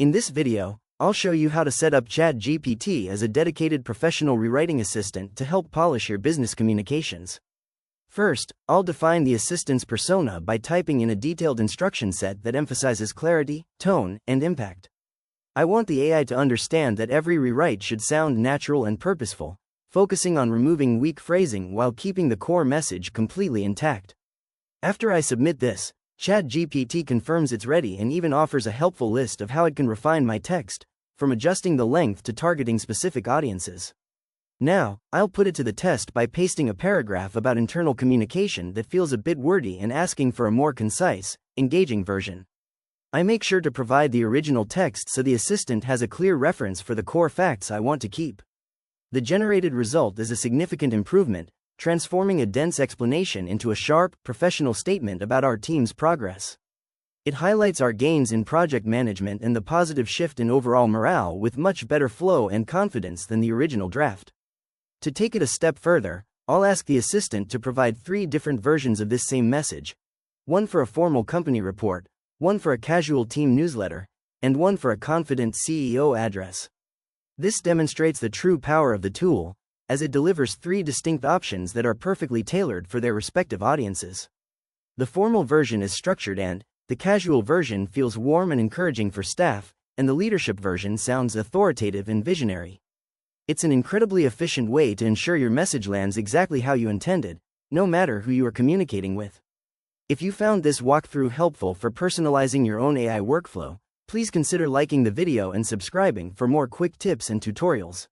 In this video, I'll show you how to set up ChatGPT as a dedicated professional rewriting assistant to help polish your business communications. First, I'll define the assistant's persona by typing in a detailed instruction set that emphasizes clarity, tone, and impact. I want the AI to understand that every rewrite should sound natural and purposeful, focusing on removing weak phrasing while keeping the core message completely intact. After I submit this, ChatGPT confirms it's ready and even offers a helpful list of how it can refine my text, from adjusting the length to targeting specific audiences. Now, I'll put it to the test by pasting a paragraph about internal communication that feels a bit wordy and asking for a more concise, engaging version. I make sure to provide the original text so the assistant has a clear reference for the core facts I want to keep. The generated result is a significant improvement, transforming a dense explanation into a sharp, professional statement about our team's progress. It highlights our gains in project management and the positive shift in overall morale with much better flow and confidence than the original draft. To take it a step further, I'll ask the assistant to provide 3 different versions of this same message: one for a formal company report, one for a casual team newsletter, and one for a confident CEO address. This demonstrates the true power of the tool, as it delivers 3 distinct options that are perfectly tailored for their respective audiences. The formal version is structured and the casual version feels warm and encouraging for staff, and the leadership version sounds authoritative and visionary. It's an incredibly efficient way to ensure your message lands exactly how you intended, no matter who you are communicating with. If you found this walkthrough helpful for personalizing your own AI workflow, please consider liking the video and subscribing for more quick tips and tutorials.